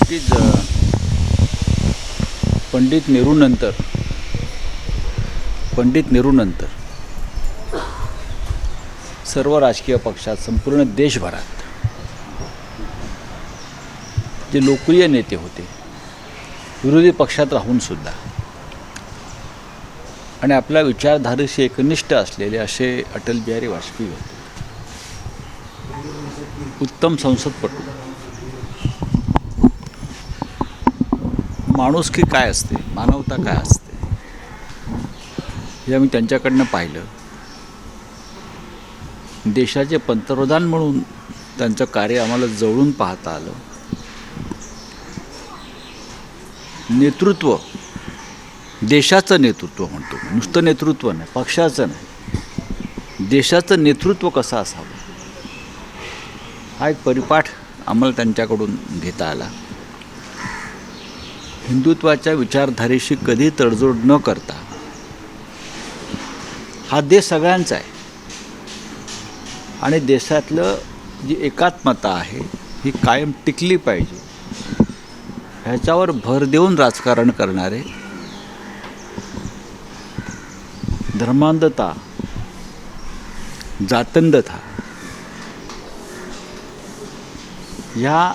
नक्कीच पंडित नेहरूनंतर सर्व राजकीय पक्षात संपूर्ण देशभरात जे लोकप्रिय नेते होते, विरोधी पक्षात राहूनसुद्धा आणि आपल्या विचारधारेशी एकनिष्ठ असलेले असे अटल बिहारी वाजपेयी होते. उत्तम संसदपटू. माणुसकी काय असते, मानवता काय असते, हे आम्ही त्यांच्याकडनं पाहिलं. देशाचे पंतप्रधान म्हणून त्यांचं कार्य आम्हाला जवळून पाहता आलं. नेतृत्व, देशाचं नेतृत्व म्हणतो, नुसतं नेतृत्व नाही, पक्षाचं नाही, देशाचं नेतृत्व कसं असावं हा एक परिपाठ आम्हाला त्यांच्याकडून घेता आला. हिंदुत्वाच्या विचारधारेशी कधी तडजोड न करता हा देश सगळ्यांचा आहे आणि देशातलं जी एकात्मता आहे ही कायम टिकली पाहिजे ह्याच्यावर भर देऊन राजकारण करणारे, धर्मांधता, जातंधता ह्या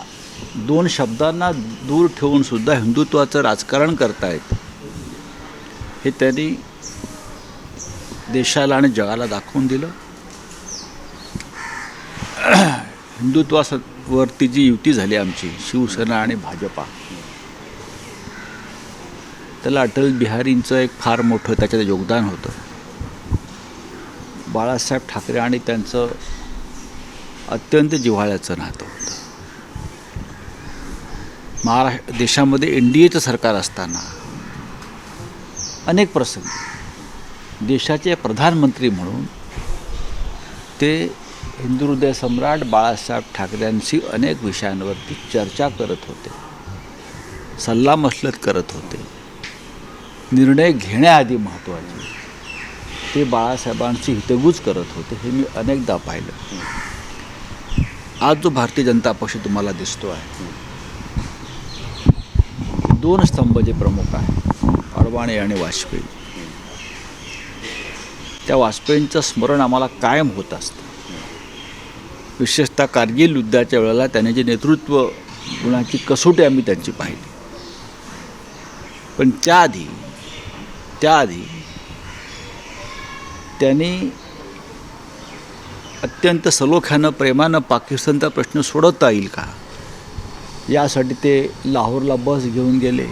दोन शब्दांना दूर ठेवून सुद्धा हिंदुत्वाचं राजकारण करतायत हे त्यांनी देशाला आणि जगाला दाखवून दिलं. हिंदुत्वावरती जी युती झाली आमची शिवसेना आणि भाजपा, त्याला अटल बिहारींचं एक फार मोठं त्याच्यात योगदान होतं. बाळासाहेब ठाकरे आणि त्यांचं अत्यंत जिव्हाळ्याचं नातं होतं. देशामध्ये NDAचं सरकार असताना अनेक प्रसंगी देशाचे प्रधानमंत्री म्हणून ते हिंदू हृदय सम्राट बाळासाहेब ठाकरेंशी अनेक विषयांवरती चर्चा करत होते, सल्लामसलत करत होते. निर्णय घेण्याआधी महत्त्वाचे ते बाळासाहेबांची हितगुज करत होते. हे मी अनेकदा पाहिलं. आज जो भारतीय जनता पक्ष तुम्हाला दिसतो आहे, दोन स्तंभ जे प्रमुख आहेत, अडवाणी आणि वाजपेयी, त्या वाजपेयींचं स्मरण आम्हाला कायम होत असतं. विशेषतः कारगिल युद्धाच्या वेळेला त्याने जे नेतृत्व गुणाची कसोटी आम्ही त्यांची पाहिली. पण त्याआधी त्यांनी अत्यंत सलोख्यानं, प्रेमानं पाकिस्तानचा प्रश्न सोडवता येईल का यासाठी ते लाहोरला बस घेऊन गेले.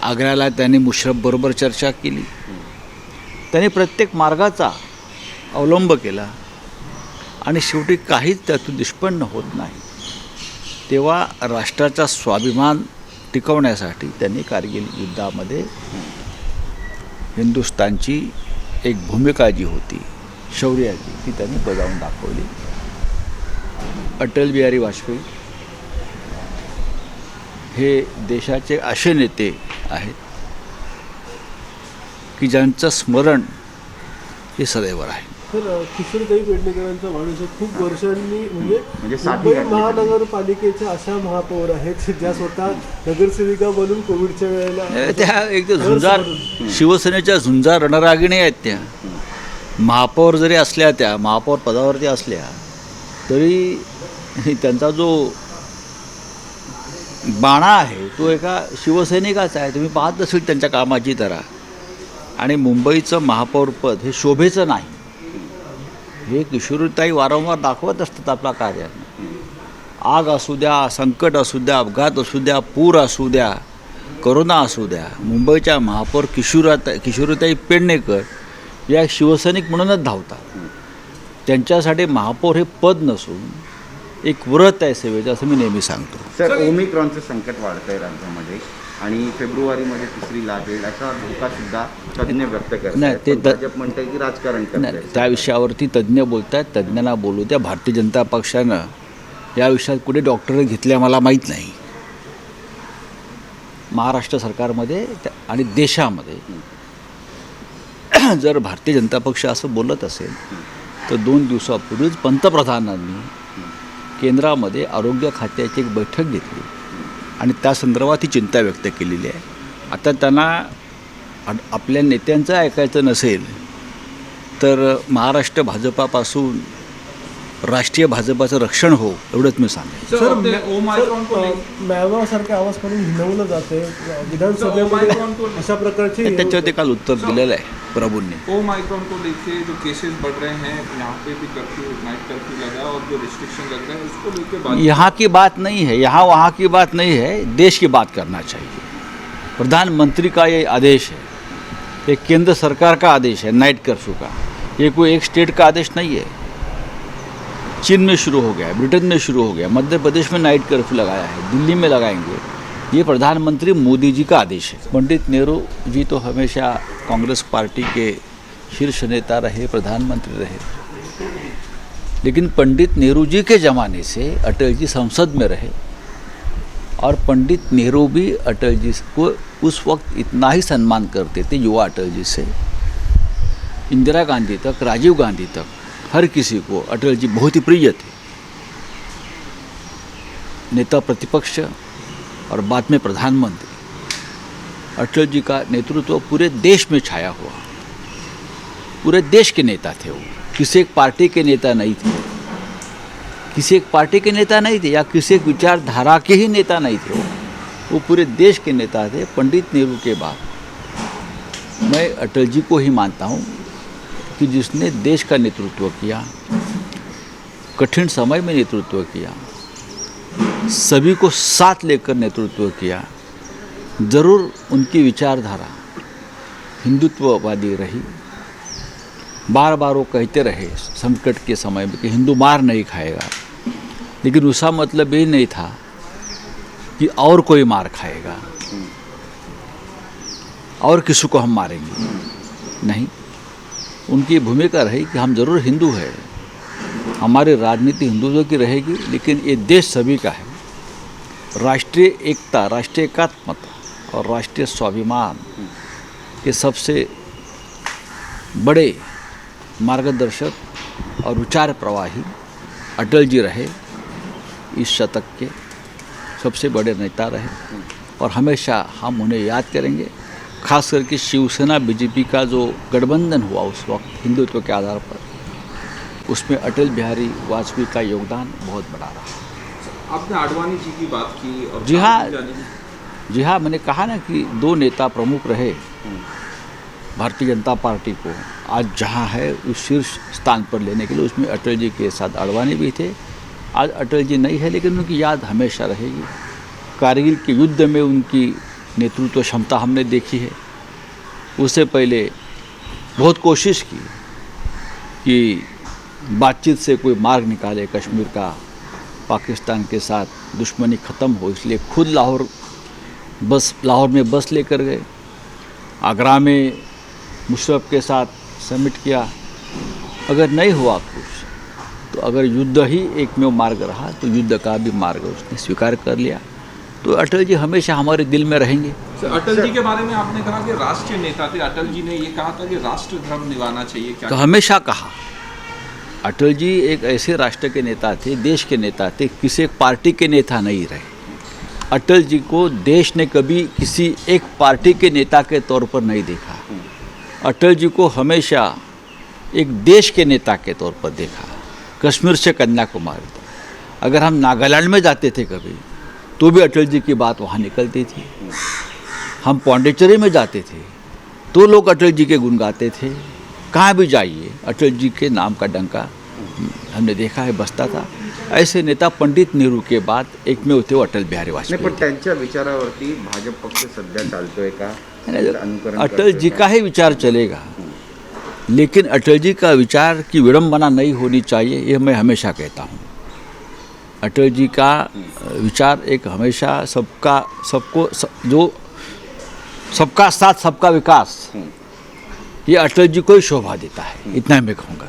आग्र्याला त्यांनी मुशर्रफबरोबर चर्चा केली. त्यांनी प्रत्येक मार्गाचा अवलंब केला आणि शेवटी काहीच त्यातून निष्पन्न होत नाही. तेव्हा राष्ट्राचा स्वाभिमान टिकवण्यासाठी त्यांनी कारगिल युद्धामध्ये हिंदुस्थानची एक भूमिका जी होती, शौर्याची, ती त्यांनी बजावून दाखवली. अटल बिहारी वाजपेयी हे देशाचे असे नेते आहेत की ज्यांचं स्मरण हे सदैव राहील. तर किशोरताई पेडणेकरांचा माणूस खूप वर्षांनी म्हणजे मुंबई महानगरपालिकेच्या अशा महापौर आहेत ज्या स्वतः नगरसेविका बनून कोविडच्या वेळेला त्या एक झुंजार शिवसेनेच्या झुंजार रणरागिणी आहेत. त्या महापौर जरी असल्या, त्या महापौर पदावरती असल्या तरी त्यांचा जो बाणा आहे तो एका शिवसैनिकाचा आहे. तुम्ही पाहत असेल त्यांच्या कामाची तरा. आणि मुंबईचं महापौरपद हे शोभेचं नाही, हे किशोरीताई वारंवार दाखवत असतात आपल्या कार्यानं. आग असू द्या, संकट असू द्या, अपघात असू द्या, पूर असू द्या, करोना असू द्या, मुंबईच्या महापौर किशोरीताई पेडणेकर या शिवसैनिक म्हणूनच धावतात. त्यांच्यासाठी महापौर हे पद नसून एक व्रत आहे सेवेचं, असं मी नेहमी सांगतो. सर, ओमिक्रॉनचं संकट वाढतं आहे राज्यामध्ये आणि फेब्रुवारीमध्ये तिसरी लाट येईल असा धोका सुद्धा तज्ज्ञ व्यक्त करतात. नाही, ते भाजप म्हणतं की राजकारण करत त्या विषयावरती तज्ज्ञ बोलत आहेत. तज्ज्ञांना बोलू द्या. भारतीय जनता पक्षानं या विषयात कुठे डॉक्टर घेतले मला माहीत नाही. महाराष्ट्र सरकारमध्ये आणि देशामध्ये जर भारतीय जनता पक्ष असं बोलत असेल तर 2 दिवसापूर्वीच पंतप्रधानांनी केंद्रामध्ये आरोग्य खात्याची एक बैठक घेतली आणि त्या संदर्भात ही चिंता व्यक्त केलेली आहे. आता त्यांना आपल्या नेत्यांचं ऐकायचं नसेल तर महाराष्ट्र भाजपापासून राष्ट्रीय भाजपाचं रक्षण हो एवढंच मी सांगेन. मॅवासारखे आवाज करून हिनवलं जाते विधानसभेमध्ये अशा प्रकारची. त्याच्यावर ते काल उत्तर दिलेलं आहे प्रभूंनी. ओमाइक्रॉन को लेके जो केसेस बढ़ रहे हैं, यहाँ पे भी कर्फ्यू, नाइट कर्फ्यू लगा और जो रिस्ट्रिक्शन लग रहा है उसको लेके बात यहाँ की बात नहीं है, यहाँ वहाँ की बात नहीं है, देश की बात करना चाहिए. प्रधानमंत्री का ये आदेश है, ये केंद्र सरकार का आदेश है नाइट कर्फ्यू का. ये कोई एक स्टेट का आदेश नहीं है. चीन में शुरू हो गया है, ब्रिटेन में शुरू हो गया, मध्य प्रदेश में नाइट कर्फ्यू लगाया है, दिल्ली में लगाएंगे. ये प्रधानमंत्री मोदी जी का आदेश है. पंडित नेहरू जी तो हमेशा कांग्रेस पार्टी के शीर्ष नेता रहे, प्रधानमंत्री रहे. लेकिन पंडित नेहरू जी के ज़माने से अटल जी संसद में रहे और पंडित नेहरू भी अटल जी को उस वक्त इतना ही सम्मान करते थे, युवा अटल जी से इंदिरा गांधी तक, राजीव गांधी तक, हर किसी को अटल जी बहुत ही प्रिय थे. नेता प्रतिपक्ष और बाद में प्रधानमंत्री. अटल जी का नेतृत्व पूरे देश में छाया हुआ. पूरे देश के नेता थे वो, किसी एक पार्टी के नेता नहीं थे, किसी एक पार्टी के नेता नहीं थे या किसी एक विचारधारा के ही नेता नहीं थे. वो पूरे देश के नेता थे. पंडित नेहरू के बाद मैं अटल जी को ही मानता हूँ कि जिसने देश का नेतृत्व किया, कठिन समय में नेतृत्व किया, सभी को साथ लेकर नेतृत्व किया. ज़रूर उनकी विचारधारा हिंदुत्ववादी रही. बार बार वो कहते रहे संकट के समय में कि हिंदू मार नहीं खाएगा, लेकिन उसका मतलब ये नहीं था कि और कोई मार खाएगा और किसी को हम मारेंगे. नहीं, उनकी भूमिका रही कि हम ज़रूर हिंदू हैं, हमारी राजनीति हिंदुओं की रहेगी, लेकिन ये देश सभी का है. राष्ट्रीय एकता, राष्ट्रीय एकात्मता और राष्ट्रीय स्वाभिमान के सबसे बड़े मार्गदर्शक और विचार प्रवाही अटल जी रहे. इस शतक के सबसे बड़े नेता रहे और हमेशा हम उन्हें याद करेंगे. खास करके शिवसेना बीजेपी का जो गठबंधन हुआ उस वक्त हिंदुत्व के आधार पर, उसमें अटल बिहारी वाजपेयी का योगदान बहुत बड़ा रहा. आपने आडवाणी जी की बात की और जी हाँ, मैंने कहा ना कि दो नेता प्रमुख रहे भारतीय जनता पार्टी को आज जहाँ है उस शीर्ष स्थान पर लेने के लिए, उसमें अटल जी के साथ आडवाणी भी थे. आज अटल जी नहीं है, लेकिन उनकी याद हमेशा रहेगी. कारगिल के युद्ध में उनकी नेतृत्व क्षमता हमने देखी है. उससे पहले बहुत कोशिश की कि बातचीत से कोई मार्ग निकाले कश्मीर का, पाकिस्तान के साथ दुश्मनी ख़त्म हो, इसलिए खुद लाहौर में बस लेकर गए. आगरा में मुशर्रफ के साथ समिट किया. अगर नहीं हुआ कुछ तो अगर युद्ध ही एकमेव मार्ग रहा तो युद्ध का भी मार्ग उसने स्वीकार कर लिया. तो अटल जी हमेशा हमारे दिल में रहेंगे. अटल जी के बारे में आपने कहा कि राष्ट्रीय नेता थे. अटल जी ने ये कहा था कि राष्ट्र धर्म निभाना चाहिए, क्या तो हमेशा कहा. अटल जी एक ऐसे राष्ट्र के नेता थे, देश के नेता थे, किसी एक पार्टी के नेता नहीं रहे. अटल जी को देश ने कभी किसी एक पार्टी के नेता के तौर पर नहीं देखा. अटल जी को हमेशा एक देश के नेता के तौर पर देखा. कश्मीर से कन्याकुमारी तक, अगर हम नागालैंड में जाते थे कभी तो भी अटल जी की बात वहाँ निकलती थी. हम पौंडीचेरी में जाते थे तो लोग अटल जी के गुण गाते थे. कहाँ भी जाइए अटल जी के नाम का डंका हमने देखा है बसता था. ऐसे नेता पंडित नेहरू के बाद एकमेव होते अटल बिहारी वाजपेयी. पण त्यांच्या विचारावरती भाजप पक्ष सध्या चालतोय का? अनुकरण अटल करतोय जी का ही विचार चलेगा, लेकिन अटल जी का विचार की विडंबना नहीं होनी चाहिए, ये मैं हमेशा कहता हूँ. अटल जी का विचार एक हमेशा सबका साथ सबका विकास, ये अटल जी को ही शोभा देता है. इतना मैं कहूँगा.